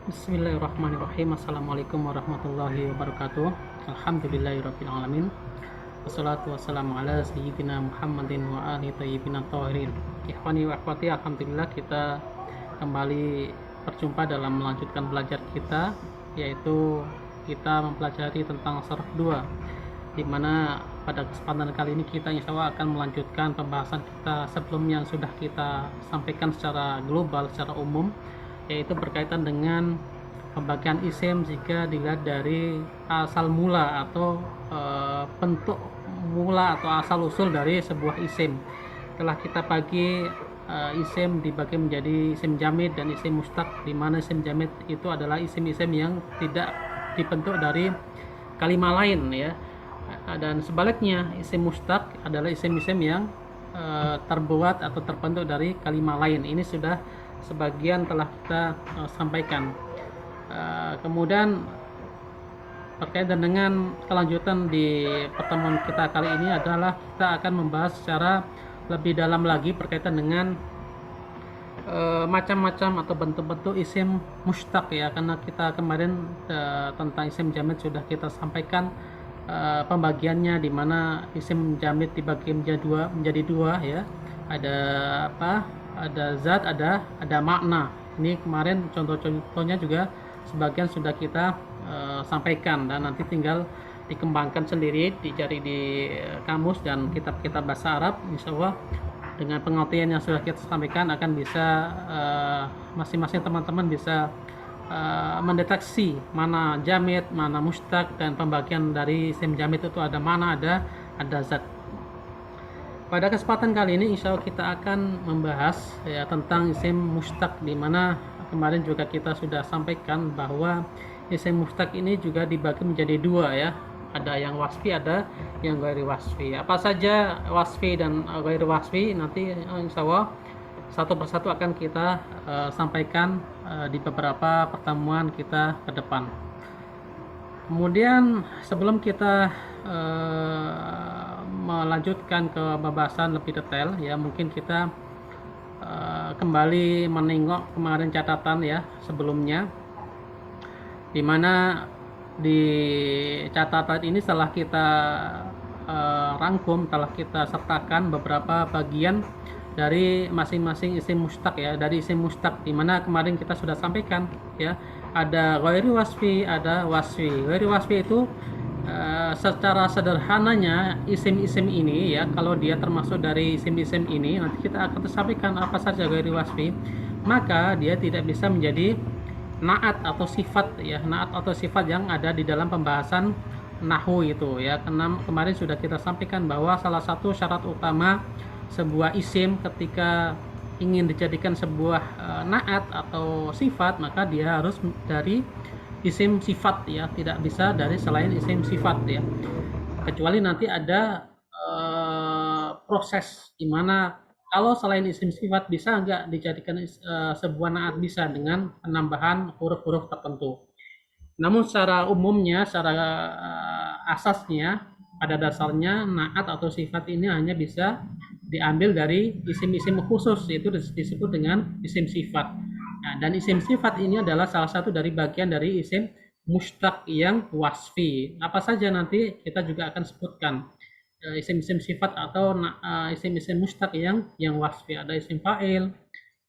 Bismillahirrahmanirrahim. Assalamualaikum warahmatullahi wabarakatuh. Alhamdulillahirrahmanirrahim. Wassalatu wassalamu ala sayyidina Muhammadin wa alihi thayyibin thahirin. Ikhwani wa akhwati, alhamdulillah kita kembali berjumpa dalam melanjutkan belajar kita, yaitu kita mempelajari tentang syarah 2, di mana pada kesempatan kali ini kita insya Allah akan melanjutkan pembahasan kita sebelum yang sudah kita sampaikan secara global, secara umum, yaitu berkaitan dengan pembagian isim jika dilihat dari asal mula atau bentuk mula atau asal usul dari sebuah isim. Telah kita bagi isim dibagi menjadi isim jamid dan isim mustaq, di mana isim jamid itu adalah isim-isim yang tidak dibentuk dari kalimat lain, ya. Dan sebaliknya isim mustaq adalah isim-isim yang terbuat atau terbentuk dari kalimat lain. Ini sudah sebagian telah kita sampaikan. Kemudian berkaitan dengan kelanjutan di pertemuan kita kali ini adalah kita akan membahas secara lebih dalam lagi berkaitan dengan macam-macam atau bentuk-bentuk isim mustaq, ya, karena kita kemarin tentang isim jamid sudah kita sampaikan pembagiannya, di mana isim jamid dibagi menjadi dua, ya. Ada apa? Ada zat, ada makna. Ini kemarin contoh-contohnya juga sebagian sudah kita sampaikan, dan nanti tinggal dikembangkan sendiri, dicari di kamus dan kitab-kitab bahasa Arab. Insya Allah dengan pengertian yang sudah kita sampaikan akan bisa masing-masing teman-teman bisa mendeteksi mana jamid, mana mustaq, dan pembagian dari isim jamid itu ada mana, ada zat. Pada kesempatan kali ini insya Allah kita akan membahas, ya, tentang isim mustaq, di mana kemarin juga kita sudah sampaikan bahwa isim mustaq ini juga dibagi menjadi dua, ya. Ada yang wasfi, ada yang ghairi wasfi. Apa saja wasfi dan ghairi wasfi nanti insya Allah satu persatu akan kita sampaikan di beberapa pertemuan kita ke depan. Kemudian sebelum kita melanjutkan ke pembahasan lebih detail, ya, mungkin kita kembali menengok kemarin catatan, ya, sebelumnya, dimana di catatan ini setelah kita rangkum, telah kita sertakan beberapa bagian dari masing-masing isim mustaq, ya, dari isim mustaq, dimana kemarin kita sudah sampaikan, ya, ada ghairi wasfi, ada wasfi. Ghairi wasfi itu secara sederhananya isim-isim ini, ya, kalau dia termasuk dari isim-isim ini, nanti kita akan sampaikan apa saja ghairi wasfi, maka dia tidak bisa menjadi naat atau sifat, ya, naat atau sifat yang ada di dalam pembahasan nahwu itu, ya. Karena kemarin sudah kita sampaikan bahwa salah satu syarat utama sebuah isim ketika ingin dijadikan sebuah naat atau sifat, maka dia harus dari isim sifat, ya, tidak bisa dari selain isim sifat, ya, kecuali nanti ada proses di mana kalau selain isim sifat bisa nggak dijadikan sebuah naat, bisa dengan penambahan huruf-huruf tertentu. Namun secara umumnya, secara asasnya, pada dasarnya naat atau sifat ini hanya bisa diambil dari isim-isim khusus, yaitu disebut dengan isim sifat. Nah, dan isim sifat ini adalah salah satu dari bagian dari isim mustaq yang wasfi. Apa saja nanti kita juga akan sebutkan isim-isim sifat atau isim-isim mustaq yang wasfi. Ada isim fa'il,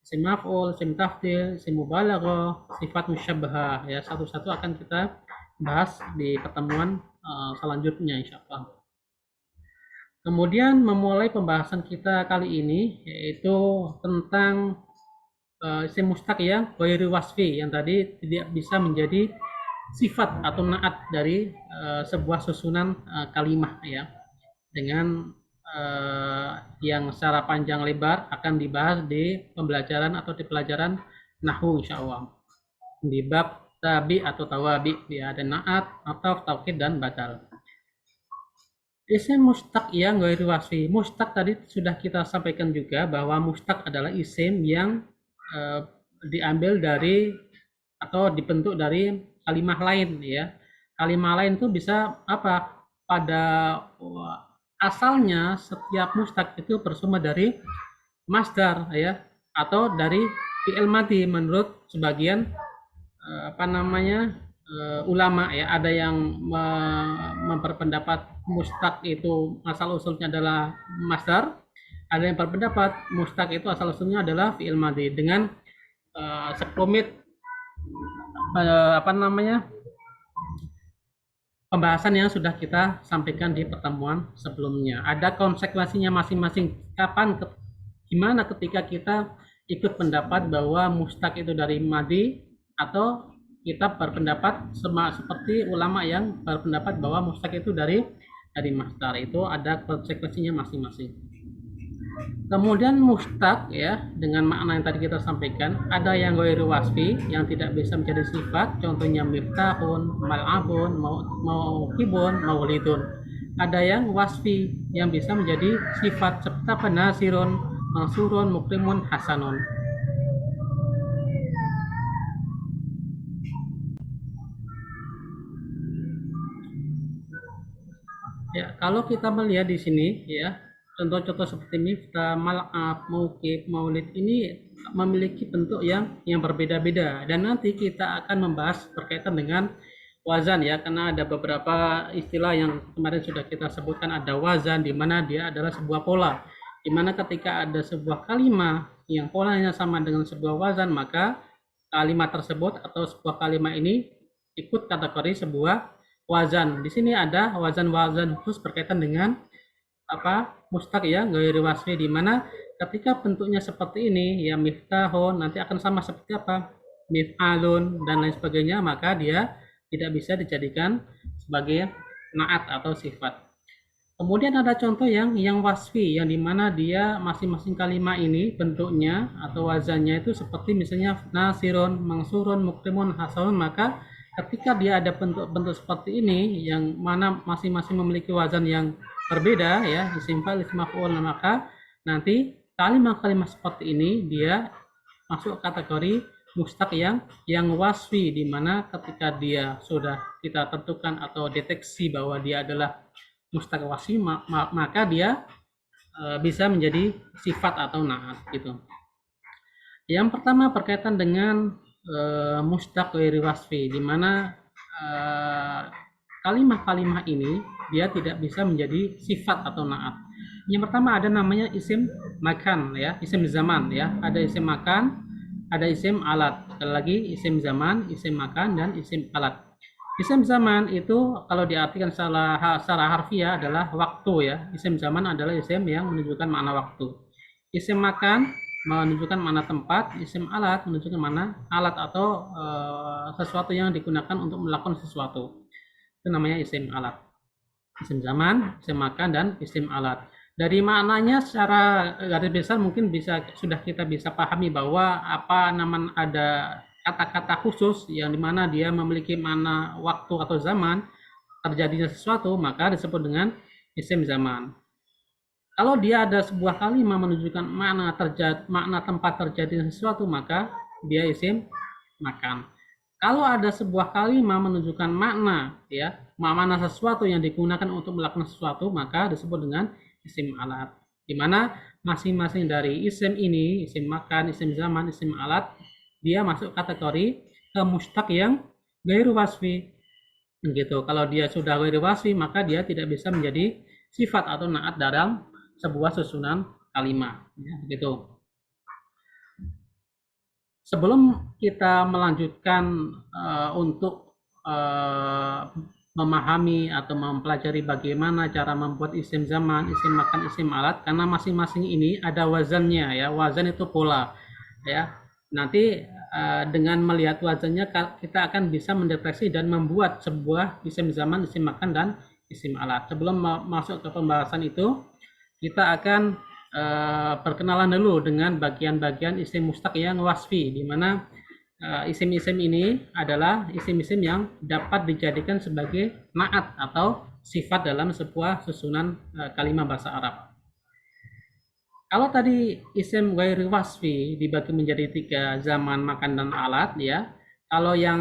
isim maf'ul, isim tafdil, isim mubalaghah, sifat musyabbahah, ya. Satu-satu akan kita bahas di pertemuan selanjutnya insyaallah. Kemudian memulai pembahasan kita kali ini yaitu tentang isim mustaq yang ghairi wasfi, yang tadi tidak bisa menjadi sifat atau naat dari sebuah susunan kalimat, ya, dengan yang secara panjang lebar akan dibahas di pembelajaran atau di pelajaran nahwu insyaallah di bab tabi atau tawabi, ya, ada naat atau taukid dan badal. Isim mustaq yang ghairi wasfi. Mustaq tadi sudah kita sampaikan juga bahwa mustaq adalah isim yang diambil dari atau dibentuk dari kalimat lain, ya. Kalimat lain itu bisa apa? Pada asalnya setiap mustaq itu bersumber dari masdar, ya, atau dari fi'il madhi menurut sebagian apa namanya, ulama ya, ada yang memperpendapat mustaq itu asal usulnya adalah masdar, ada yang berpendapat mustaq itu asal usulnya adalah fi'il madhi dengan sekelumit apa namanya, pembahasan yang sudah kita sampaikan di pertemuan sebelumnya. Ada konsekuensinya masing-masing. Gimana ketika kita ikut pendapat bahwa mustaq itu dari madi, atau kita berpendapat seperti ulama yang berpendapat bahwa mustaq itu dari masdar. Itu ada konsekuensinya masing-masing. Kemudian mustaq ya, dengan makna yang tadi kita sampaikan, ada yang ghairu wasfi yang tidak bisa menjadi sifat, contohnya miftahun, mal'abun, mauqibun, maulidun. Ada yang wasfi yang bisa menjadi sifat seperti apa, nasirun, mansurun, mukrimun, hasanun. Ya, kalau kita melihat di sini ya, contoh-contoh seperti miftah, mal'ab, mauqib, maulid ini memiliki bentuk yang berbeda-beda, dan nanti kita akan membahas berkaitan dengan wazan ya, karena ada beberapa istilah yang kemarin sudah kita sebutkan. Ada wazan di mana dia adalah sebuah pola, di mana ketika ada sebuah kalimat yang polanya sama dengan sebuah wazan, maka kalimat tersebut atau sebuah kalimat ini ikut kategori sebuah wazan. Di sini ada wazan-wazan khusus berkaitan dengan apa, mustaq ya, ghairu wasfi, di mana ketika bentuknya seperti ini ya, miftahun nanti akan sama seperti apa, mif'alun dan lain sebagainya, maka dia tidak bisa dijadikan sebagai naat atau sifat. Kemudian ada contoh yang wasfi, yang dimana dia masing-masing kalimat ini bentuknya atau wazannya itu seperti misalnya nasirun, mangsurun, mukrimun, hasanun, maka ketika dia ada bentuk-bentuk seperti ini yang mana masing-masing memiliki wazan yang berbeda ya, isim fa'il, isim maf'ul, maka nanti kalimat-kalimat seperti ini dia masuk kategori mustaq yang wasfi, di mana ketika dia sudah kita tentukan atau deteksi bahwa dia adalah mustaq wasfi, maka dia bisa menjadi sifat atau naat gitu. Yang pertama berkaitan dengan mustaq ghairu wasfi, di mana kalimat-kalimat ini dia tidak bisa menjadi sifat atau naat. Yang pertama ada namanya isim makan ya, isim zaman ya. Ada isim makan, ada isim alat. Sekali lagi, isim zaman, isim makan, dan isim alat. Isim zaman itu kalau diartikan secara harfiah adalah waktu ya. Isim zaman adalah isim yang menunjukkan makna waktu. Isim makan menunjukkan mana tempat, isim alat menunjukkan mana alat atau sesuatu yang digunakan untuk melakukan sesuatu. Itu namanya isim alat. Isim zaman, isim makan, dan isim alat. Dari maknanya secara garis besar mungkin sudah kita bisa pahami bahwa ada kata-kata khusus yang dimana dia memiliki makna waktu atau zaman terjadinya sesuatu, maka disebut dengan isim zaman. Kalau dia ada sebuah kalimat menunjukkan makna tempat terjadi sesuatu, maka dia isim makan. Kalau ada sebuah kalimat menunjukkan makna ya, makna sesuatu yang digunakan untuk melakukan sesuatu, maka disebut dengan isim alat. Di mana masing-masing dari isim ini, isim makan, isim zaman, isim alat, dia masuk kategori ke mustaq yang ghairu wasfi. Gitu. Kalau dia sudah ghairu wasfi, maka dia tidak bisa menjadi sifat atau naat dalam sebuah susunan kalimat ya, gitu. Sebelum kita melanjutkan untuk memahami atau mempelajari bagaimana cara membuat isim zaman, isim makan, isim alat, karena masing-masing ini ada wazannya ya. Wazan itu pola ya. Nanti dengan melihat wazannya kita akan bisa mendeteksi dan membuat sebuah isim zaman, isim makan, dan isim alat. Sebelum masuk ke pembahasan itu, kita akan perkenalan dulu dengan bagian-bagian isim mustaq yang wasfi, di mana isim-isim ini adalah isim-isim yang dapat dijadikan sebagai naat atau sifat dalam sebuah susunan kalimat bahasa Arab. Kalau tadi isim ghairu wasfi dibagi menjadi 3, zaman, makan, dan alat ya. Kalau yang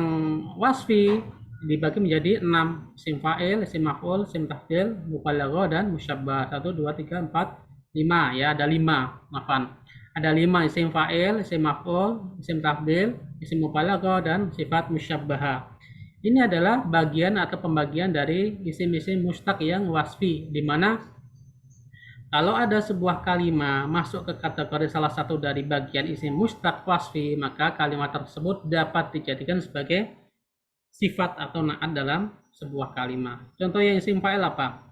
wasfi dibagi menjadi 6, isim fa'il, isim maf'ul, isim tafdil, mubalaghah, dan musyabbah. 1, 2, 3, 4, 5 ya, ada 5. Maafan. Ada 5 isim fa'il, isim maf'ul, isim tafdil, isim mubalaghah dan sifat musyabbahah. Ini adalah bagian atau pembagian dari isim-isim mustaq yang wasfi, di mana kalau ada sebuah kalimat masuk ke kategori salah satu dari bagian isim mustaq wasfi, maka kalimat tersebut dapat dijadikan sebagai sifat atau naat dalam sebuah kalimat. Contoh yang isim fa'il apa?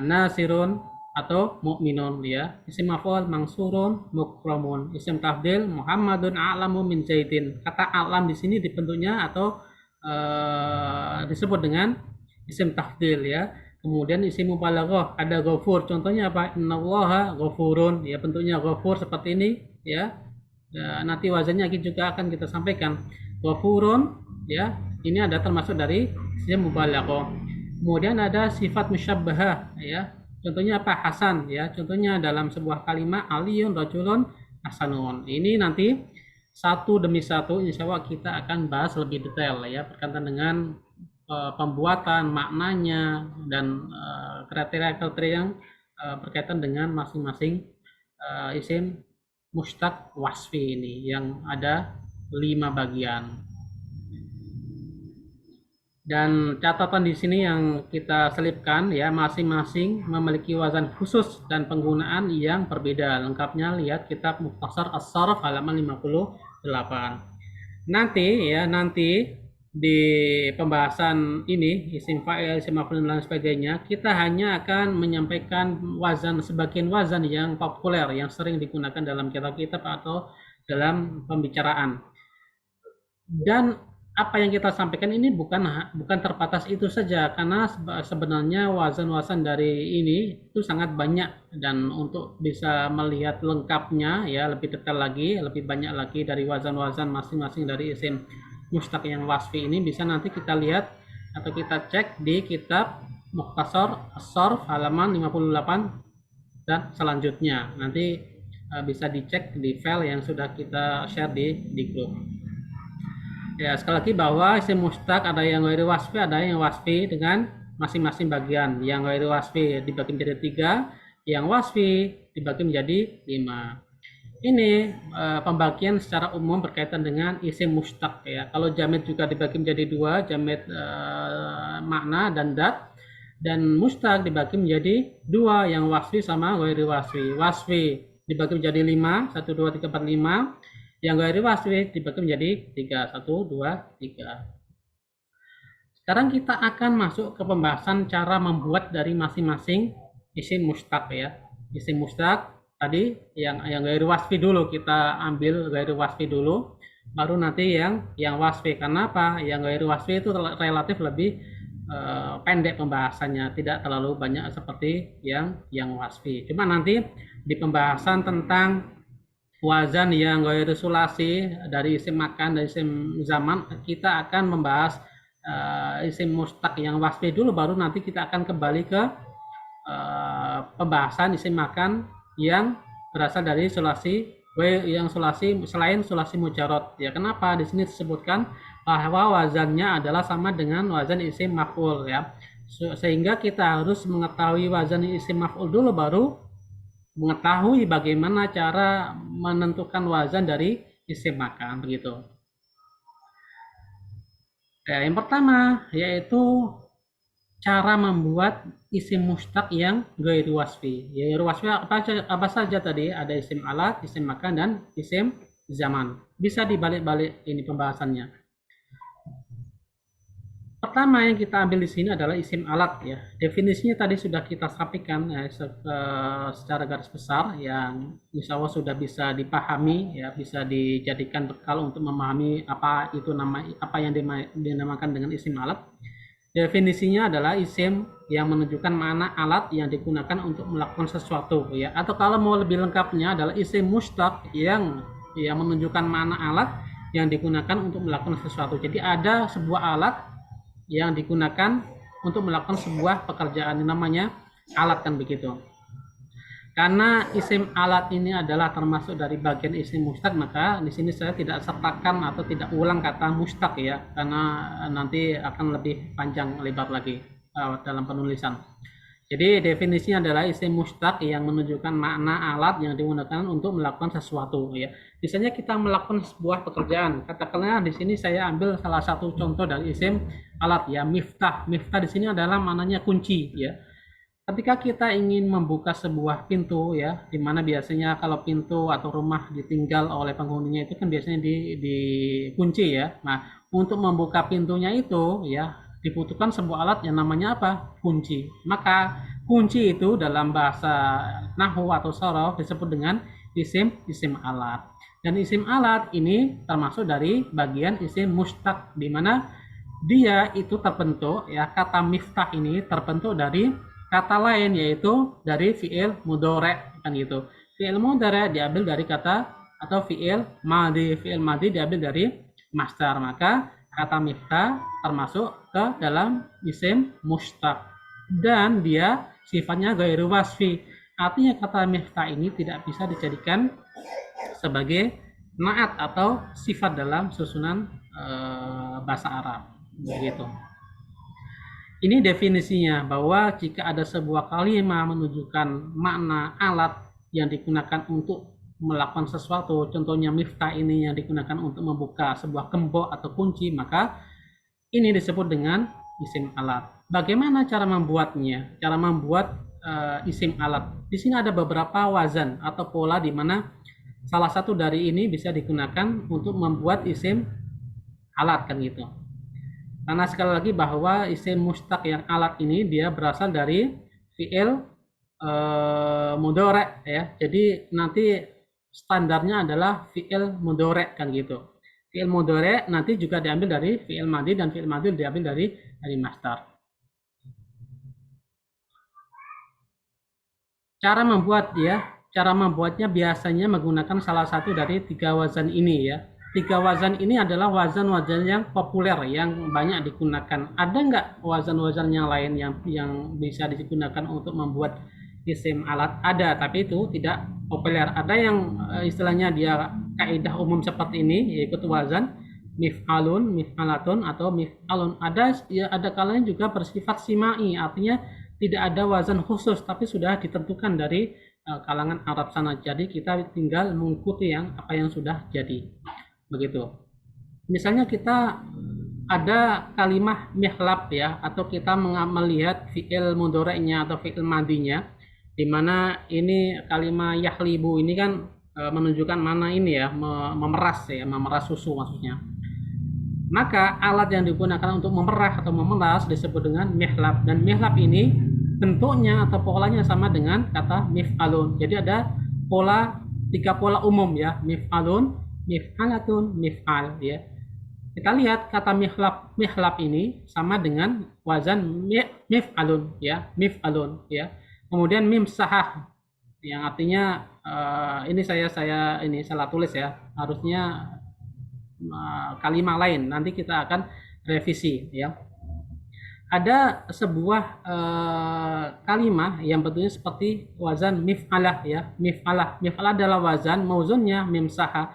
Nasirun atau mukminun, ya. Isim maf'ul mangsurun mukramun. Isim tafdil Muhammadun a'lamu min Zaidin. Kata a'lam di sini dibentuknya atau disebut dengan isim tafdil, ya. Kemudian isim mubalaghah ada ghafur. Contohnya apa? Innallaha ghafurun. Ya, bentuknya ghafur seperti ini, ya. Nanti wazannya juga akan kita sampaikan. Ghafurun, ya. Ini ada termasuk dari isim mubalaghah. Kemudian ada sifat musyabbahah, ya. Contohnya apa? Hasan, ya. Contohnya dalam sebuah kalimat aliyun rajulun hasanun. Ini nanti satu demi satu insya Allah kita akan bahas lebih detail, ya, berkaitan dengan pembuatan, maknanya, dan kriteria-kriteria yang berkaitan dengan masing-masing isim mustaq wasfi ini yang ada 5 bagian. Dan catatan di sini yang kita selipkan, ya, masing-masing memiliki wazan khusus dan penggunaan yang berbeda. Lengkapnya lihat kitab Mukhtasar As-Sarf halaman 58. Nanti di pembahasan ini isim fa'il, isim maf'ul dan sebagainya, kita hanya akan menyampaikan sebagian wazan yang populer yang sering digunakan dalam kitab-kitab atau dalam pembicaraan. Dan apa yang kita sampaikan ini bukan terbatas itu saja, karena sebenarnya wazan-wazan dari ini itu sangat banyak, dan untuk bisa melihat lengkapnya, ya, lebih detail lagi, lebih banyak lagi dari wazan-wazan masing-masing dari isim mustaq yang wasfi ini bisa nanti kita lihat atau kita cek di kitab Mukhtasar As-Sarf halaman 58 dan selanjutnya. Nanti bisa dicek di file yang sudah kita share di grup. Ya, sekali lagi bahwa isim mustaq ada yang ghairu wasfi, ada yang wasfi dengan masing-masing bagian. Yang ghairu wasfi dibagi menjadi 3, yang wasfi dibagi menjadi 5. Ini pembagian secara umum berkaitan dengan isim mustaq, ya. Kalau jamid juga dibagi menjadi 2, jamid makna dan dat, dan mustaq dibagi menjadi 2, yang wasfi sama ghairu wasfi. Wasfi dibagi menjadi 5, 1 2 3 4 5. Yang ghairu wasfi dibagi menjadi 3, 1 2 3. Sekarang kita akan masuk ke pembahasan cara membuat dari masing-masing isim mustaq, ya. Isim mustaq tadi yang ghairu wasfi dulu, kita ambil ghairu wasfi dulu, baru nanti yang wasfi. Karena apa? Yang ghairu wasfi itu relatif lebih pendek pembahasannya, tidak terlalu banyak seperti yang wasfi. Cuma nanti di pembahasan tentang wazan yang ghairu sulasi dari isim makan, dari isim zaman, kita akan membahas isim mustaq yang wasfi dulu, baru nanti kita akan kembali ke pembahasan isim makan yang berasal dari sulasi, yang sulasi selain sulasi mujarrad, ya. Kenapa di sini disebutkan bahwa wazannya adalah sama dengan wazan isim maf'ul, ya, sehingga kita harus mengetahui wazan isim maf'ul dulu, baru mengetahui bagaimana cara menentukan wazan dari isim makan, begitu. Ya, yang pertama yaitu cara membuat isim mustaq yang ghairu wasfi. Ya, ghairu wasfi apa saja tadi? Ada isim alat, isim makan, dan isim zaman. Bisa dibalik-balik ini pembahasannya. Pertama yang kita ambil di sini adalah isim alat, ya. Definisinya tadi sudah kita sampaikan, ya, secara garis besar, yang insya Allah sudah bisa dipahami, ya, bisa dijadikan bekal untuk memahami apa yang dinamakan dengan isim alat. Definisinya adalah isim yang menunjukkan mana alat yang digunakan untuk melakukan sesuatu, ya. Atau kalau mau lebih lengkapnya adalah isim mustaq yang menunjukkan mana alat yang digunakan untuk melakukan sesuatu. Jadi ada sebuah alat yang digunakan untuk melakukan sebuah pekerjaan, namanya alat, kan begitu. Karena isim alat ini adalah termasuk dari bagian isim mustaq, maka di sini saya tidak sertakan atau tidak ulang kata mustaq, ya, karena nanti akan lebih panjang lebar lagi dalam penulisan. Jadi definisinya adalah isim mustaq yang menunjukkan makna alat yang digunakan untuk melakukan sesuatu ya. Misalnya kita melakukan sebuah pekerjaan. Katakanlah di sini saya ambil salah satu contoh dari isim alat ya, miftah. Miftah di sini adalah maknanya kunci ya. Ketika kita ingin membuka sebuah pintu ya, di mana biasanya kalau pintu atau rumah ditinggal oleh penghuninya itu kan biasanya dikunci ya. Nah, untuk membuka pintunya itu ya dibutuhkan sebuah alat yang namanya apa? Kunci. Maka kunci itu dalam bahasa nahwu atau sorof disebut dengan isim alat. Dan isim alat ini termasuk dari bagian isim mustaq, di mana dia itu terbentuk ya, kata miftah ini terbentuk dari kata lain yaitu dari fiil mudhari kan gitu. Fiil mudhari diambil dari kata atau fiil madi diambil dari masdar. Maka kata miftah termasuk ke dalam isim mustaq dan dia sifatnya ghairu wasfi. Artinya kata miftah ini tidak bisa dijadikan sebagai naat atau sifat dalam susunan bahasa Arab begitu. Ini definisinya, bahwa jika ada sebuah kalimat menunjukkan makna alat yang digunakan untuk melakukan sesuatu, contohnya miftah ini yang digunakan untuk membuka sebuah gembok atau kunci, maka ini disebut dengan isim alat. Bagaimana cara membuatnya? Cara membuat isim alat. Di sini ada beberapa wazan atau pola di mana salah satu dari ini bisa digunakan untuk membuat isim alat kan gitu. Karena sekali lagi bahwa isim mustaq yang alat ini dia berasal dari fiil mudhari ya. Jadi nanti standarnya adalah fiil mudhari kan gitu. Fiil mudhari nanti juga diambil dari fiil madi dan fiil madi diambil dari masdar. Cara membuatnya biasanya menggunakan salah satu dari 3 wazan ini ya. 3 wazan ini adalah wazan-wazan yang populer yang banyak digunakan. Ada nggak wazan-wazan yang lain yang bisa digunakan untuk membuat isim alat? Ada, tapi itu tidak populer. Ada yang istilahnya dia kaidah umum seperti ini, yaitu wazan mif'alun, mif'alatun atau mif'alun. Ada kalanya juga bersifat simai, artinya tidak ada wazan khusus tapi sudah ditentukan dari kalangan Arab sana. Jadi kita tinggal mengikuti apa yang sudah jadi. Begitu. Misalnya kita ada kalimat mihlab ya, atau kita melihat fiil mudhari'nya atau fiil madinya, di mana ini kalimat yahlibu ini kan menunjukkan mana ini ya, memeras susu maksudnya. Maka alat yang digunakan untuk memerah atau memeras disebut dengan mihlab, dan mihlab ini bentuknya atau polanya sama dengan kata mif'alun. Jadi ada tiga pola umum ya, mif'alun, mif'alatun, mif'al ya. Kita lihat kata mihlab ini sama dengan wazan mif'alun ya, mif'alun ya. Kemudian mimsahah yang artinya ini saya ini salah tulis ya. Harusnya kalimat lain. Nanti kita akan revisi ya. Ada sebuah kalimat yang bentuknya seperti wazan mif'alah ya, mif'alah adalah wazan mauzunnya mimsaha.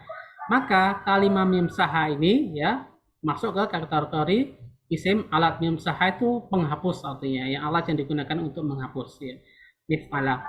Maka kalimat mimsaha ini ya masuk ke kategori isim alat. Mimsaha itu penghapus, artinya yang alat yang digunakan untuk menghapus ya, mif'alah.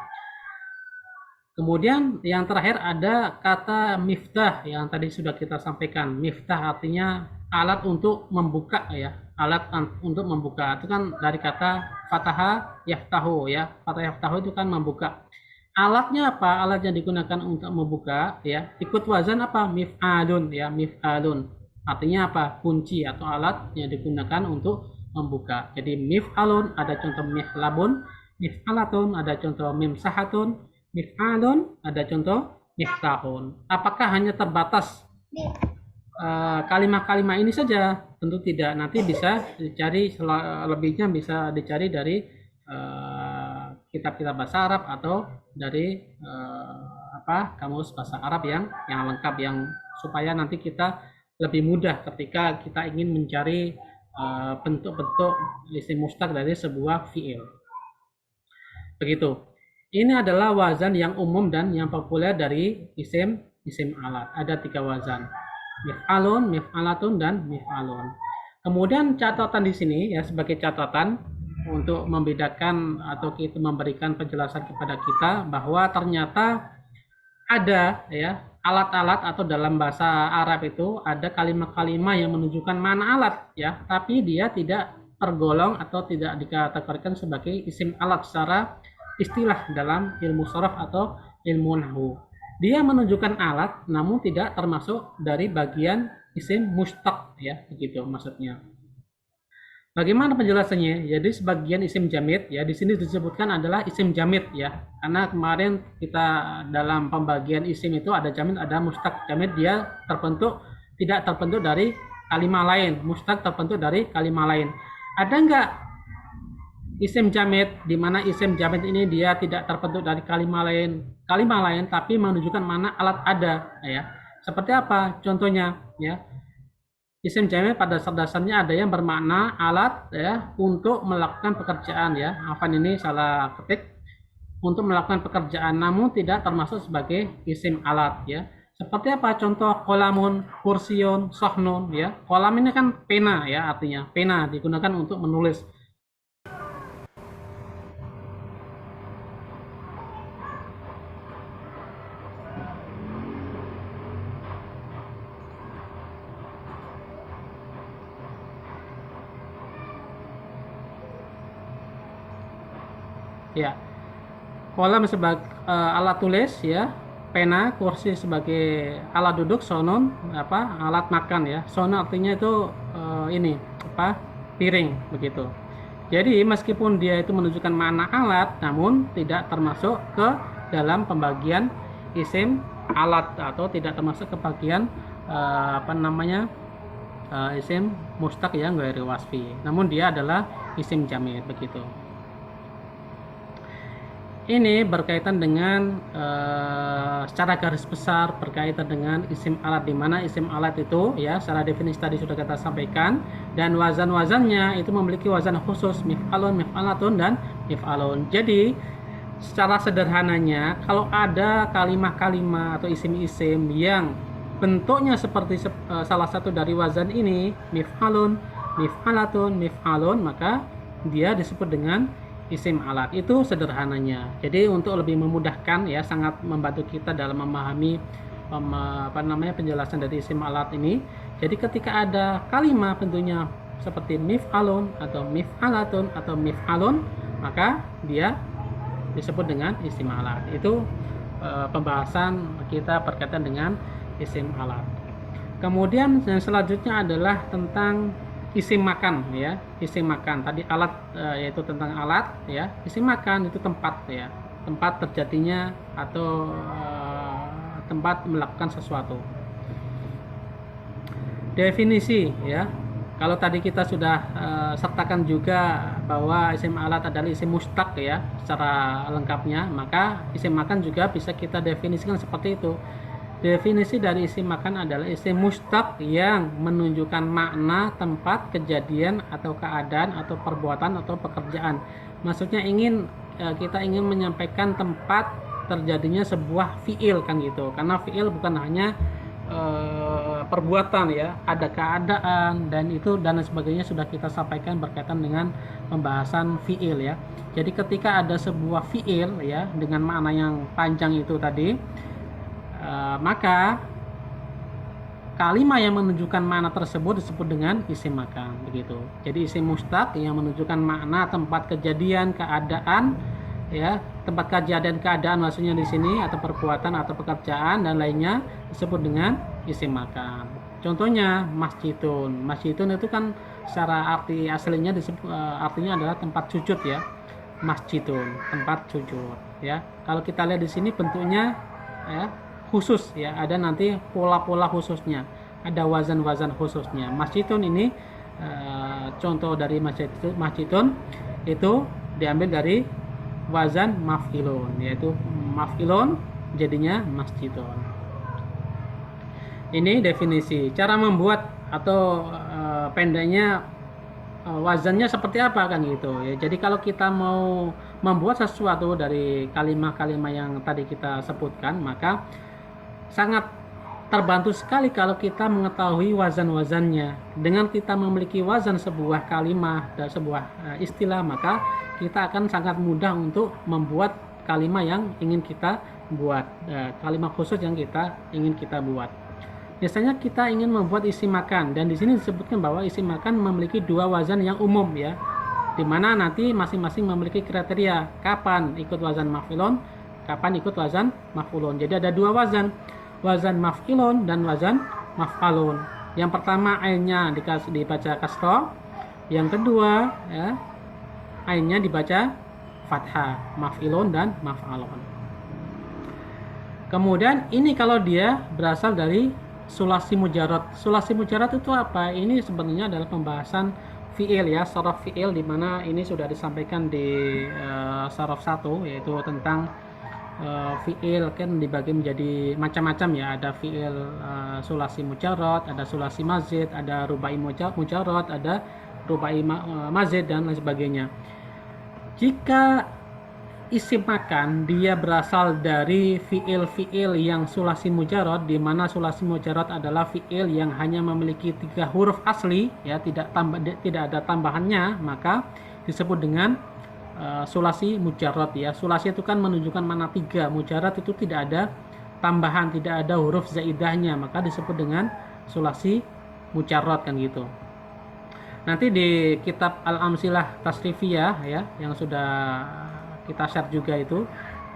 Kemudian yang terakhir ada kata miftah yang tadi sudah kita sampaikan. Miftah artinya alat untuk membuka ya, alat untuk membuka. Itu kan dari kata fataha yaftahu ya. Fataha yaftahu itu kan membuka. Alatnya apa? Alat yang digunakan untuk membuka ya. Ikut wazan apa? Mif'alun ya, mif'alun. Artinya apa? Kunci atau alat yang digunakan untuk membuka. Jadi mif'alun ada contoh mihlabun, mif'alatun ada contoh mimsahatun, mif'alun ada contoh miftahun. Apakah hanya terbatas kalimat-kalimat ini saja? Tentu tidak. Nanti bisa dicari lebihnya, bisa dicari dari kitab-kitab bahasa Arab atau dari kamus bahasa Arab yang lengkap, yang supaya nanti kita lebih mudah ketika kita ingin mencari bentuk-bentuk isim mustaq dari sebuah fiil. Begitu. Ini adalah wazan yang umum dan yang populer dari isim alat. Ada 3 wazan. Mif'alun, mif'alatun, dan mif'alun. Kemudian catatan di sini ya, sebagai catatan, untuk membedakan atau kita memberikan penjelasan kepada kita bahwa ternyata ada ya alat-alat atau dalam bahasa Arab itu ada kalimat-kalimat yang menunjukkan mana alat ya, tapi dia tidak tergolong atau tidak dikategorikan sebagai isim alat secara istilah dalam ilmu sharaf atau ilmu nahwu. Dia menunjukkan alat namun tidak termasuk dari bagian isim mustaq ya, begitu maksudnya. Bagaimana penjelasannya? Jadi sebagian isim jamid ya di sini disebutkan adalah isim jamid ya. Karena kemarin kita dalam pembagian isim itu ada jamid, ada mustaq. Jamid dia tidak terbentuk dari kalimat lain. Mustaq terbentuk dari kalimat lain. Ada enggak isim jamid di mana isim jamid ini dia tidak terbentuk dari kalimat lain tapi menunjukkan mana alat ada ya. Seperti apa? Contohnya ya. Isim jamid pada dasarnya ada yang bermakna alat ya untuk melakukan pekerjaan ya. Afan ini salah ketik, untuk melakukan pekerjaan namun tidak termasuk sebagai isim alat ya. Seperti apa? Contoh kolamun, kursiun, sohnun ya. Kolam ini kan pena ya, artinya pena digunakan untuk menulis. Ya, kolam sebagai alat tulis ya, pena, kursi sebagai alat duduk, sonon alat makan ya. Sonon artinya itu ini piring begitu. Jadi meskipun dia itu menunjukkan makna alat, namun tidak termasuk ke dalam pembagian isim alat atau tidak termasuk ke bagian isim mustaq yang ghairi wasfi. Namun dia adalah isim jamid begitu. Ini berkaitan dengan secara garis besar berkaitan dengan isim alat, di mana isim alat itu ya secara definisi tadi sudah kita sampaikan, dan wazan-wazannya itu memiliki wazan khusus, mif'alun, mif'alatun, dan mif'alun. Jadi secara sederhananya kalau ada kalimat-kalimat atau isim-isim yang bentuknya seperti salah satu dari wazan ini, mif'alun, mif'alatun, mif'alun, maka dia disebut dengan isim alat. Itu sederhananya. Jadi untuk lebih memudahkan ya, sangat membantu kita dalam memahami penjelasan dari isim alat ini. Jadi ketika ada kalimat tentunya seperti mif'alun atau mif'alatun atau mif'alun, maka dia disebut dengan isim alat. Itu pembahasan kita berkaitan dengan isim alat. Kemudian yang selanjutnya adalah tentang isim makan ya. Isim makan tadi alat yaitu tentang alat ya. Isim makan itu tempat ya, tempat terjadinya atau tempat melakukan sesuatu. Definisi ya, kalau tadi kita sudah sertakan juga bahwa isim alat adalah isim mustaq ya secara lengkapnya, maka isim makan juga bisa kita definisikan seperti itu. Definisi dari isim makan adalah isim mustaq yang menunjukkan makna, tempat, kejadian atau keadaan atau perbuatan atau pekerjaan. Maksudnya kita ingin menyampaikan tempat terjadinya sebuah fiil kan gitu. Karena fiil bukan hanya perbuatan ya, ada keadaan dan sebagainya sudah kita sampaikan berkaitan dengan pembahasan fiil ya. Jadi ketika ada sebuah fiil ya dengan makna yang panjang itu tadi, maka kalimat yang menunjukkan makna tersebut disebut dengan isim makan begitu. Jadi isim mustaq yang menunjukkan makna, tempat kejadian, keadaan ya, tempat kejadian keadaan maksudnya di sini atau perbuatan atau pekerjaan dan lainnya disebut dengan isim makan. Contohnya masjidun. Masjidun itu kan secara arti aslinya artinya adalah tempat sujud ya. Masjidun, tempat sujud ya. Kalau kita lihat di sini bentuknya ya khusus ya, ada nanti pola-pola khususnya, ada wazan-wazan khususnya. Masjidun ini contoh dari masjidun itu diambil dari wazan maf'ilun, yaitu maf'ilun jadinya masjidun. Ini definisi. Cara membuat atau pendeknya wazannya seperti apa kan gitu ya. Jadi kalau kita mau membuat sesuatu dari kalimat-kalimat yang tadi kita sebutkan, maka sangat terbantu sekali kalau kita mengetahui wazan-wazannya. Dengan kita memiliki wazan sebuah kalimat dan sebuah istilah, maka kita akan sangat mudah untuk membuat kalimat yang ingin kita buat, kalimat khusus yang kita ingin kita buat. Biasanya kita ingin membuat isim makan, dan di sini disebutkan bahwa isim makan memiliki dua wazan yang umum ya, dimana nanti masing-masing memiliki kriteria kapan ikut wazan maf'ilun, kapan ikut wazan maf'ulun. Jadi ada dua wazan maf'ilun dan wazan maf'alun. Yang pertama ainnya dibaca kasroh, yang kedua ya, ainnya dibaca fathah, maf'ilun dan maf'alun. Kemudian ini kalau dia berasal dari sulasi mujarad. Sulasi mujarad itu apa? Ini sebenarnya adalah pembahasan fi'il ya, sharaf fi'il, dimana ini sudah disampaikan di sharaf 1, yaitu tentang fi'il kan dibagi menjadi macam-macam ya. Ada fi'il sulasi mujarad, ada sulasi mazid, ada rubai mujarad, ada rubai mazid dan lain sebagainya. Jika isim makan dia berasal dari fi'il yang sulasi mujarad, di mana sulasi mujarad adalah fi'il yang hanya memiliki 3 huruf asli ya, tidak ada tambahannya, maka disebut dengan sulasi mujarad ya. Sulasi itu kan menunjukkan mana 3, mujarad itu tidak ada tambahan, tidak ada huruf zaidahnya, maka disebut dengan sulasi mujarad kan gitu. Nanti di kitab Al-Amsilah Tasrifiyah ya, yang sudah kita share juga itu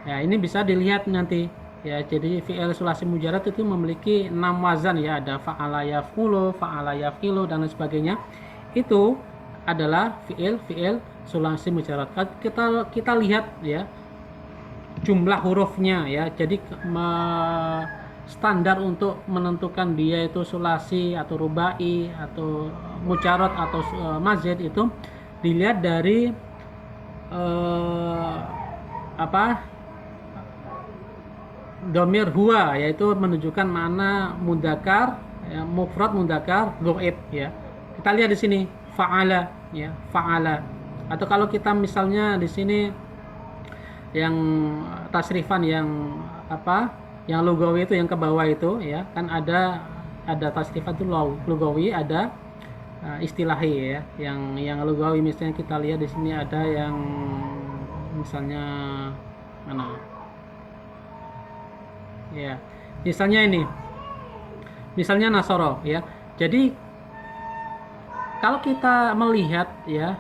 ya, ini bisa dilihat nanti ya. Jadi fi'il sulasi mujarad itu memiliki 6 wazan ya, ada fa'ala yaf'ulu, fa'ala yaf'ilu dan lain sebagainya. Itu adalah fi'il sulasi mujarad. Kita lihat ya jumlah hurufnya ya. Jadi standar untuk menentukan dia itu sulasi atau rubai atau mujarad atau mazid itu dilihat dari domir huwa, yaitu menunjukkan mana mudzakkar ya, mufrad mudzakkar ghaib ya. Kita lihat di sini fa'ala ya, fa'ala. Atau kalau kita misalnya di sini yang tasrifan yang yang lugawi itu yang ke bawah itu ya, kan ada tasrifan itu lugawi, ada istilahi ya. Yang lugawi misalnya kita lihat di sini ada yang misalnya mana ya, misalnya ini, misalnya nasoro ya. Jadi kalau kita melihat ya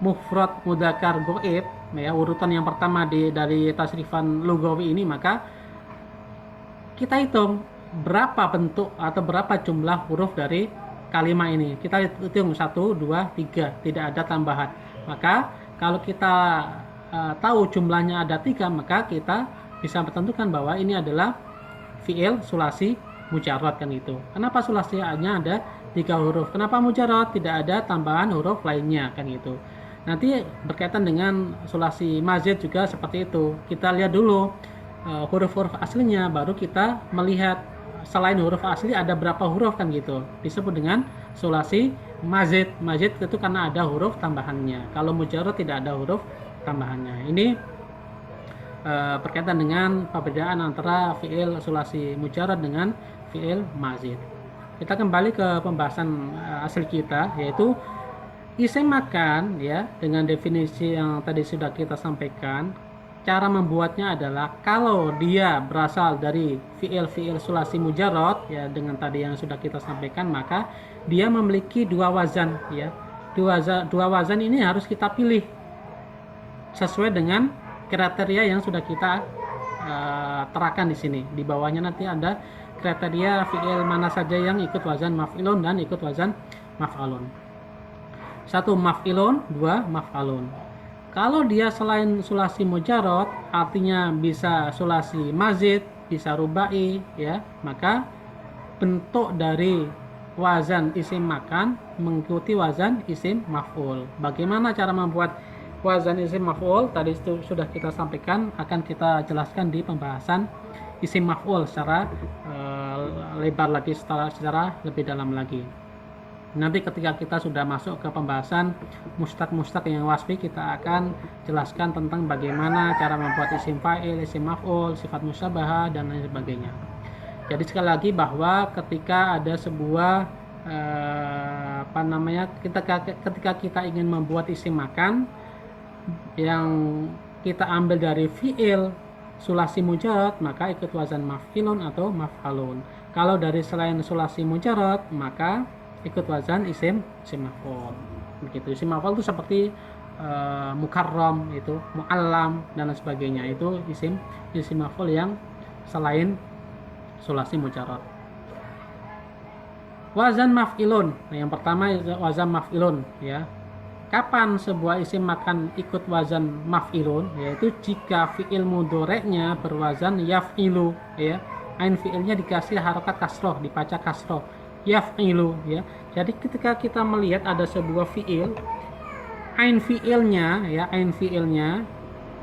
mufrad mudzakkar ghaib ya, urutan yang pertama dari tasrifan lugawi ini, maka kita hitung berapa bentuk atau berapa jumlah huruf dari kalimat ini. Kita hitung 1, 2, 3, tidak ada tambahan. Maka kalau kita tahu jumlahnya ada 3, maka kita bisa menentukan bahwa ini adalah fi'il sulasi mujarad kan itu. Kenapa sulasinya ada 3 huruf? Kenapa mujarad? Tidak ada tambahan huruf lainnya kan gitu. Nanti berkaitan dengan sulasi mazid juga seperti itu. Kita lihat dulu huruf-huruf aslinya, baru kita melihat selain huruf asli ada berapa huruf kan gitu. Disebut dengan sulasi mazid. Mazid itu karena ada huruf tambahannya. Kalau mujarad tidak ada huruf tambahannya. Ini berkaitan dengan perbedaan antara fi'il sulasi mujarad dengan fi'il mazid. Kita kembali ke pembahasan asli kita, yaitu isim makan ya, dengan definisi yang tadi sudah kita sampaikan. Cara membuatnya adalah kalau dia berasal dari fi'il sulasi mujarad ya, dengan tadi yang sudah kita sampaikan, maka dia memiliki 2 wazan ya. Dua wazan ini harus kita pilih sesuai dengan kriteria yang sudah kita terapkan di sini. Di bawahnya nanti ada kriteria fi'il mana saja yang ikut wazan maf'ilun dan ikut wazan maf'alun. 1 maf'ilun, 2 maf'alun. Kalau dia selain sulasi mujarad, artinya bisa sulasi mazid, bisa rubai ya, maka bentuk dari wazan isim makan mengikuti wazan isim maf'ul. Bagaimana cara membuat wazan isim maf'ul? Tadi itu sudah kita sampaikan, akan kita jelaskan di pembahasan isim maf'ul secara lebar lagi, secara lebih dalam lagi. Nanti ketika kita sudah masuk ke pembahasan mustaq yang wasfi, kita akan jelaskan tentang bagaimana cara membuat isim fa'il, isim maf'ul, sifat musyabahah dan lain sebagainya. Jadi sekali lagi bahwa ketika ada sebuah ketika kita ingin membuat isim makan yang kita ambil dari fi'il sulasi mujarad, maka ikut wazan maf'ilun atau maf'alun. Kalau dari selain sulasi mujarad, maka ikut wazan isim maf'ul. Begitu. Isim maf'ul itu seperti mukarram, itu muallam dan lain sebagainya. Itu isim maf'ul yang selain sulasi mujarad. Wazan maf'ilun. Nah, yang pertama wazan maf'ilun ya. Kapan sebuah isim makan ikut wazan maf'ilun? Yaitu jika fi'il mudhoreknya berwazan yaf'ilu ya. Ain fi'ilnya dikasih harokat kasroh, dibaca kasroh. Yaf'ilu ya. Jadi ketika kita melihat ada sebuah fi'il, ain fi'ilnya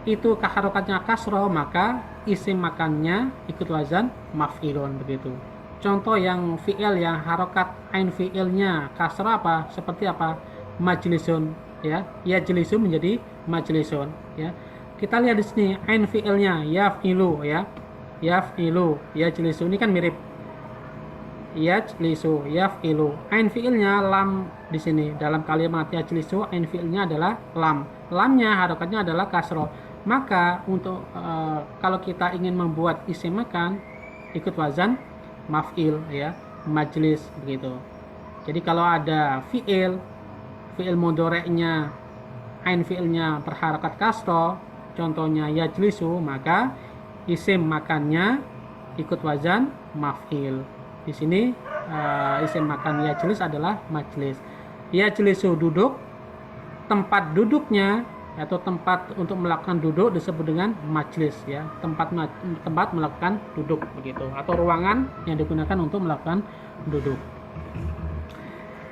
itu harokatnya kasroh, maka isim makannya ikut wazan maf'ilun begitu. Contoh yang fi'il yang harokat ain fi'ilnya kasroh apa? Seperti apa? Majlisun ya. Yajlisu menjadi majlisun ya. Kita lihat di sini ain fi'ilnya yaf'ilu ya. Yaf'ilu, yajlisu ini kan mirip. Yajlisu, yaf'ilu. Ain fi'ilnya lam di sini. Dalam kalimat yajlisu ain fi'ilnya adalah lam. Lamnya harokatnya adalah kasroh. Maka untuk kalau kita ingin membuat isim makan ikut wazan maf'il ya, majlis begitu. Jadi kalau ada fi'il mudhoreknya ain fi'ilnya berharokat kasroh, contohnya yajlisu, maka isim makannya ikut wazan maf'il. Di sini isim makan yajlis adalah majlis. Yajlisu duduk, tempat duduknya atau tempat untuk melakukan duduk disebut dengan majlis ya, tempat melakukan duduk begitu, atau ruangan yang digunakan untuk melakukan duduk.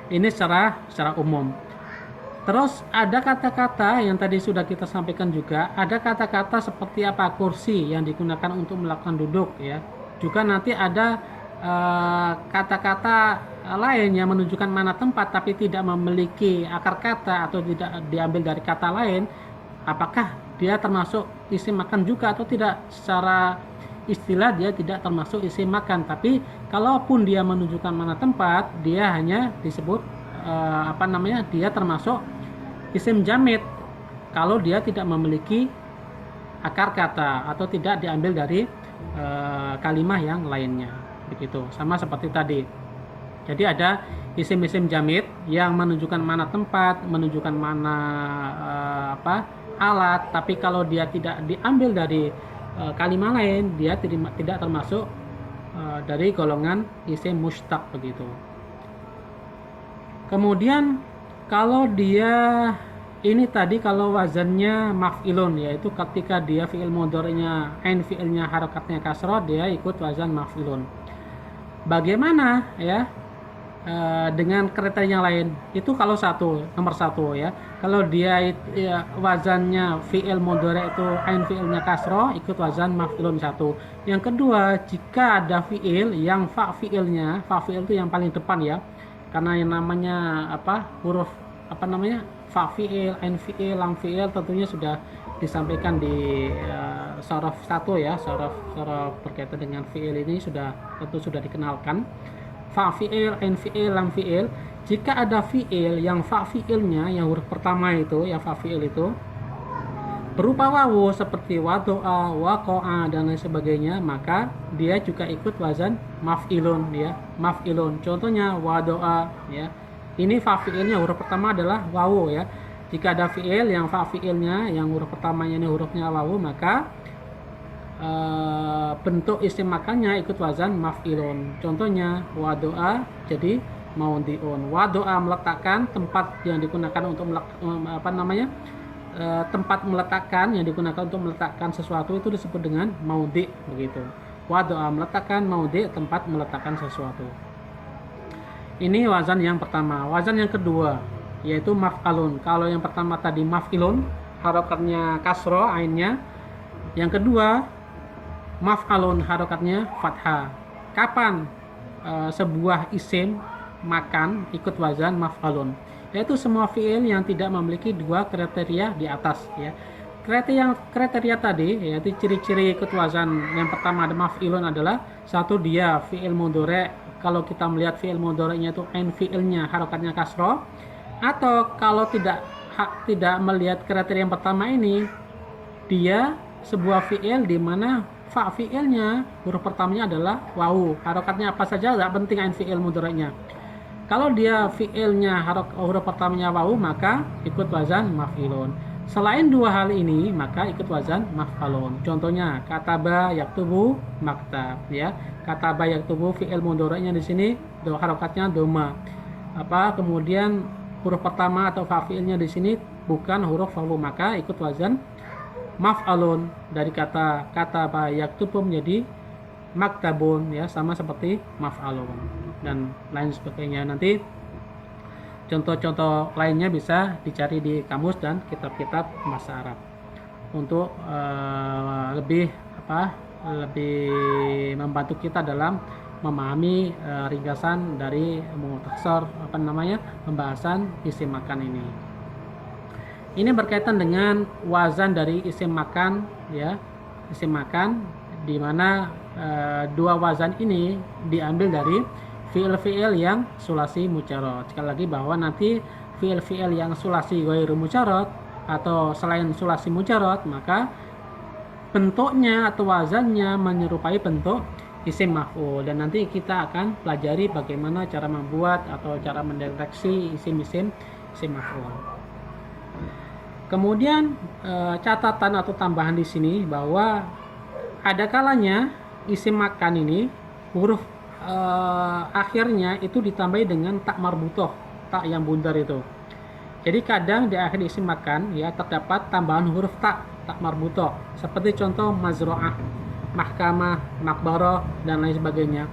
Ini secara umum. Terus ada kata-kata yang tadi sudah kita sampaikan juga, ada kata-kata seperti apa kursi yang digunakan untuk melakukan duduk ya. Juga nanti ada kata-kata lain yang menunjukkan mana tempat tapi tidak memiliki akar kata atau tidak diambil dari kata lain, apakah dia termasuk isim makan juga atau tidak? Secara istilah dia tidak termasuk isim makan, tapi kalaupun dia menunjukkan mana tempat, dia hanya disebut dia termasuk isim jamid kalau dia tidak memiliki akar kata atau tidak diambil dari kalimat yang lainnya begitu. Sama seperti tadi. Jadi ada isim-isim jamid yang menunjukkan mana tempat, menunjukkan mana alat, tapi kalau dia tidak diambil dari kalimat lain, dia tidak termasuk dari golongan isim mustaq begitu. Kemudian kalau dia ini tadi kalau wazannya maf'ilun, yaitu ketika dia fi'il mudhari'nya ain fi'ilnya harokatnya kasroh, dia ikut wazan maf'ilun. Bagaimana ya dengan kriteria yang lain? Itu kalau nomor satu ya. Kalau dia wazannya fi'il mudhari' itu ain fi'ilnya kasroh, ikut wazan maf'ilun satu. Yang kedua, jika ada fi'il yang fa fi'il itu yang paling depan ya. Karena yang namanya huruf fa fi'il, ain fi'il, lam fi'il tentunya sudah disampaikan di sorof 1 ya. Sorof berkaitan dengan fi'il ini tentu sudah dikenalkan. Fa fi'il, ain fi'il, lam fi'il. Jika ada fi'il yang fa fi'ilnya yang huruf pertama itu, yang fa fi'il itu berupa wawu seperti wado'a, waqa'a dan lain sebagainya, maka dia juga ikut wazan maf'ilun ya, maf'ilun. Contohnya wado'a ya. Ini fa fi'ilnya huruf pertama adalah wawu ya. Jika ada fi'il yang fa fi'ilnya yang huruf pertamanya ini hurufnya wawu, maka bentuk isim makannya ikut wazan maf'ilun. Contohnya wado'a jadi maudhi'un. Wado'a meletakkan, tempat yang digunakan untuk tempat meletakkan yang digunakan untuk meletakkan sesuatu itu disebut dengan maudhi' begitu. Wado'a meletakkan, maudhi' tempat meletakkan sesuatu. Ini wazan yang pertama. Wazan yang kedua yaitu maf'alun. Kalau yang pertama tadi maf'ilun, harokatnya kasroh ainnya. Yang kedua maf'alun, harokatnya fathah. Kapan sebuah isim makan ikut wazan maf'alun? Yaitu semua fi'il yang tidak memiliki dua kriteria di atas ya. kriteria tadi yaitu ciri-ciri ikut wazan yang pertama ada maf'ilun adalah satu dia fi'il mudhari'. Kalau kita melihat fi'il mudhari'nya itu ain fi'ilnya harokatnya kasroh, atau kalau tidak melihat kriteria yang pertama ini, dia sebuah fi'il di mana fa fi'ilnya huruf pertamanya adalah wawu, harokatnya apa saja nggak penting ain fi'il mudhari'nya. Kalau dia fi'ilnya huruf pertamanya wawu, maka ikut wazan maf'ilun. Selain dua hal ini, maka ikut wazan maf'alun. Contohnya kataba yaktubu maktab, ya. Kataba yaktubu fi'il mudhari'nya di sini harokatnya doma. Kemudian huruf pertama atau fa fi'ilnya di sini bukan huruf wawu, maka ikut wazan maf'alun. Dari kata kataba yaktubu menjadi maktabun, ya, sama seperti maf'alun dan lain sebagainya. Nanti contoh-contoh lainnya bisa dicari di kamus dan kitab-kitab bahasa Arab untuk lebih membantu kita dalam memahami ringkasan dari mukhtasar pembahasan isim makan ini. Ini berkaitan dengan wazan dari isim makan, ya, isim makan, di mana dua wazan ini diambil dari fi'il-fi'il yang sulasi mujarrad. Sekali lagi bahwa nanti fi'il-fi'il yang sulasi ghairu mujarrad atau selain sulasi mujarrad, maka bentuknya atau wazannya menyerupai bentuk isim maf'ul, dan nanti kita akan pelajari bagaimana cara membuat atau cara mendeteksi isim maf'ul. Kemudian catatan atau tambahan di sini bahwa ada kalanya isim makan ini huruf akhirnya itu ditambahi dengan tak marbutoh, tak yang bundar itu. Jadi kadang di akhir isim makan, ya, terdapat tambahan huruf tak marbutoh, seperti contoh mazro'ah, mahkamah, makbaroh, dan lain sebagainya.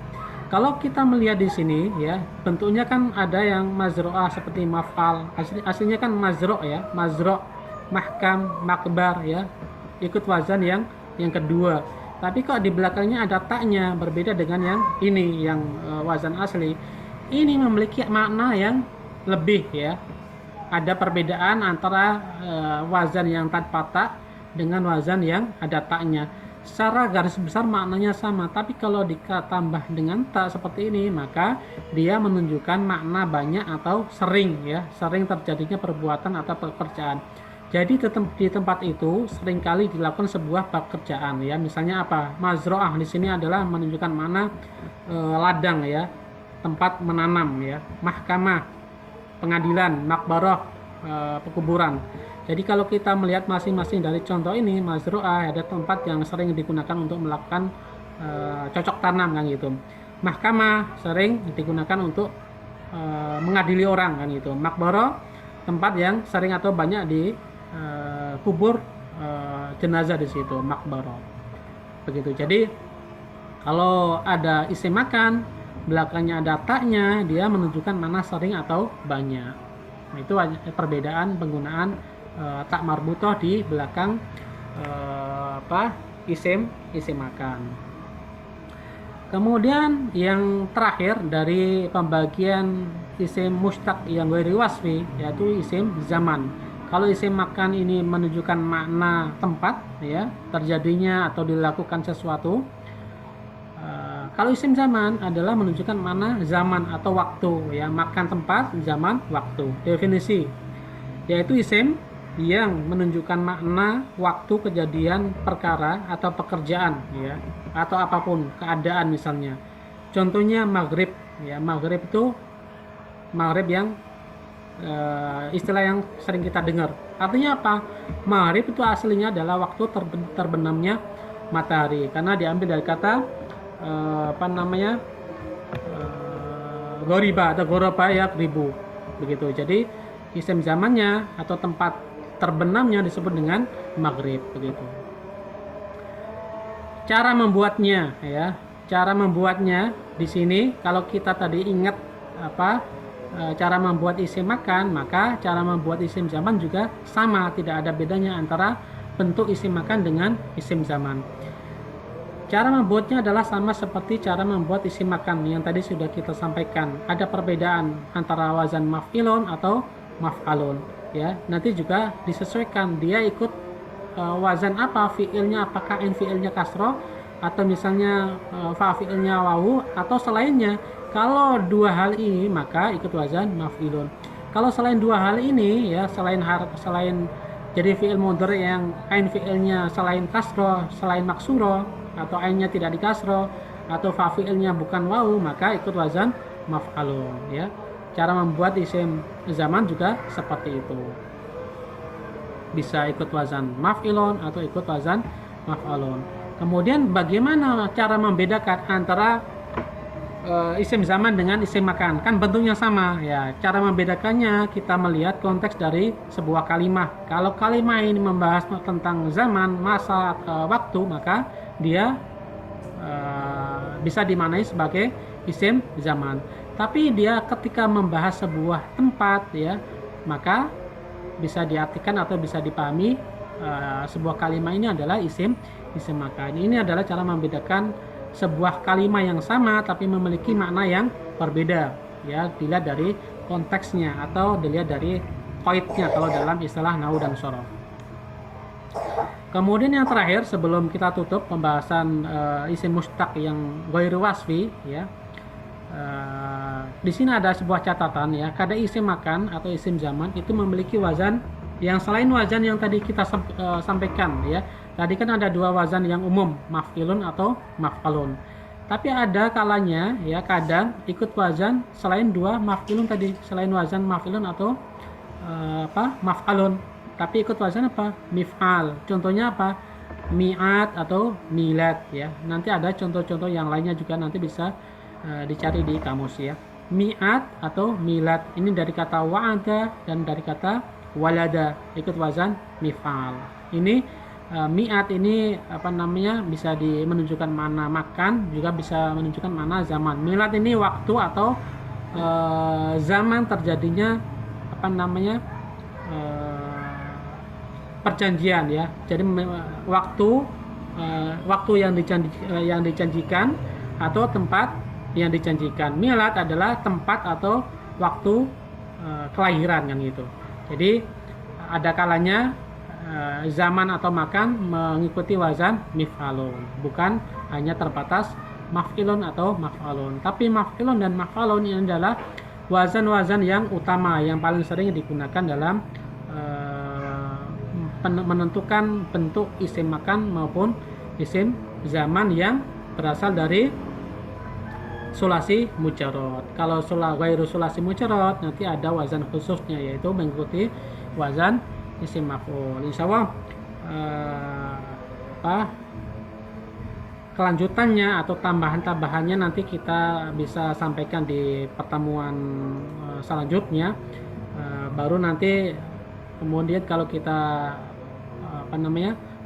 Kalau kita melihat di sini, ya, bentuknya kan ada yang mazro'ah seperti maf'al, aslinya kan mazro', ya, mazro', mahkam, makbar, ya, ikut wazan yang kedua. Tapi kok di belakangnya ada taknya, berbeda dengan yang ini, yang wazan asli. Ini memiliki makna yang lebih, ya. Ada perbedaan antara wazan yang tanpa tak dengan wazan yang ada taknya. Secara garis besar maknanya sama, tapi kalau ditambah dengan tak seperti ini, maka dia menunjukkan makna banyak atau sering, ya, sering terjadinya perbuatan atau pekerjaan. Jadi di tempat itu seringkali dilakukan sebuah pekerjaan, ya. Misalnya apa? Mazro'ah di sini adalah menunjukkan mana ladang, ya, tempat menanam, ya. Mahkamah, pengadilan, makbaroh, pekuburan. Jadi kalau kita melihat masing-masing dari contoh ini, mazro'ah ada tempat yang sering digunakan untuk melakukan cocok tanam, kan gitu. Mahkamah sering digunakan untuk mengadili orang, kan gitu. Makbaroh tempat yang sering atau banyak di kubur jenazah di situ, makbaroh. Begitu. Jadi kalau ada isim makan, belakangnya ada taknya, dia menunjukkan mana sering atau banyak. Nah, itu perbedaan penggunaan tak marbutoh di belakang isim makan. Kemudian yang terakhir dari pembagian isim mustaq yang ghairu wasfi, yaitu isim zaman. Kalau isim makan ini menunjukkan makna tempat, ya, terjadinya atau dilakukan sesuatu. Kalau isim zaman adalah menunjukkan makna zaman atau waktu, ya, makan tempat, zaman, waktu. Definisi yaitu isim yang menunjukkan makna waktu kejadian perkara atau pekerjaan, ya, atau apapun keadaan misalnya. Contohnya maghrib, ya, maghrib itu maghrib yang istilah yang sering kita dengar. Artinya apa? Maghrib itu aslinya adalah waktu terbenamnya matahari, karena diambil dari kata goriba atau goroba, ya, ribu, begitu. Jadi isim zamannya atau tempat terbenamnya disebut dengan maghrib, begitu. Cara membuatnya, ya, cara membuatnya di sini kalau kita tadi ingat cara membuat isim makan, maka cara membuat isim zaman juga sama, tidak ada bedanya antara bentuk isim makan dengan isim zaman. Cara membuatnya adalah sama seperti cara membuat isim makan yang tadi sudah kita sampaikan. Ada perbedaan antara wazan maf'ilun atau maf'alun, ya. Nanti juga disesuaikan, dia ikut wazan apa, fiilnya apakah in fiilnya kasroh atau misalnya fa'ilnya wawu atau selainnya. Kalau dua hal ini maka ikut wazan maf'ilun. Kalau selain dua hal ini ya, selain jadi fiil mudhari yang ain fiilnya selain kasroh, selain maksuro, atau ainnya tidak di kasroh, atau fa'ilnya bukan wawu, maka ikut wazan maf'alun ya. Cara membuat isim zaman juga seperti itu. Bisa ikut wazan maf'ilun atau ikut wazan maf'alun. Kemudian bagaimana cara membedakan antara isim zaman dengan isim makan? Kan bentuknya sama ya. Cara membedakannya kita melihat konteks dari sebuah kalimat. Kalau kalimat ini membahas tentang zaman, masa, waktu, maka dia bisa dimaknai sebagai isim zaman. Tapi dia ketika membahas sebuah tempat ya, maka bisa diartikan atau bisa dipahami sebuah kalimat ini adalah isim makan. Ini adalah cara membedakan sebuah kalimat yang sama tapi memiliki makna yang berbeda ya, dilihat dari konteksnya atau dilihat dari qaidnya kalau dalam istilah nahwu dan shorof. Kemudian yang terakhir sebelum kita tutup pembahasan isim mustaq yang ghairu wasfi ya. Di sini ada sebuah catatan ya, kadang isim makan atau isim zaman itu memiliki wazan yang selain wazan yang tadi kita sampaikan ya. Tadi kan ada dua wazan yang umum, maf'ilun atau maf'alun. Tapi ada kalanya ya, kadang ikut wazan selain dua maf'ilun tadi, selain wazan maf'ilun atau maf'alun. Tapi ikut wazan apa? Mif'al. Contohnya apa? Mi'at atau milad ya. Nanti ada contoh-contoh yang lainnya juga, nanti bisa dicari di kamus ya. Mi'at atau milad ini dari kata wa'ada dan dari kata walada, ikut wazan mif'al. Ini mi'at ini bisa menunjukkan mana makan, juga bisa menunjukkan mana zaman. Milad ini waktu atau zaman terjadinya perjanjian ya. Jadi waktu yang dijanjikan atau tempat yang dijanjikan. Milad adalah tempat atau waktu kelahiran kan gitu. Jadi ada kalanya zaman atau makan mengikuti wazan mif'alun, bukan hanya terbatas maf'ilun atau maf'alun. Tapi maf'ilun dan maf'alun ini adalah wazan-wazan yang utama yang paling sering digunakan dalam menentukan bentuk isim makan maupun isim zaman yang berasal dari sulasi mujarrad. Kalau ghairu sulasi mujarrad nanti ada wazan khususnya, yaitu mengikuti wazan isim maf'ul. Insyaallah kelanjutannya atau tambahan-tambahannya nanti kita bisa sampaikan di pertemuan selanjutnya. Baru nanti kemudian kalau kita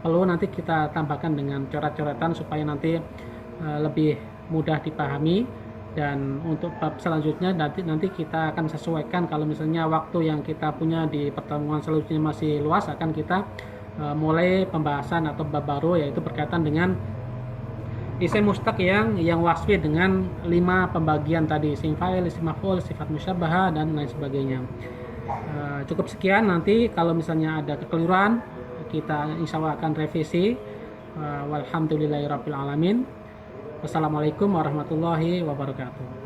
perlu nanti kita tambahkan dengan coret-coretan supaya nanti lebih mudah dipahami. Dan untuk bab selanjutnya nanti kita akan sesuaikan, kalau misalnya waktu yang kita punya di pertemuan selanjutnya masih luas, akan kita mulai pembahasan atau bab baru, yaitu berkaitan dengan isim mustaq yang wasfi dengan 5 pembagian tadi, isim fa'il, isim maf'ul, sifat musyabbaha dan lain sebagainya. Cukup sekian, nanti kalau misalnya ada kekeliruan kita insyaallah akan revisi. Walhamdulillahirabbil alamin. Wassalamualaikum warahmatullahi wabarakatuh.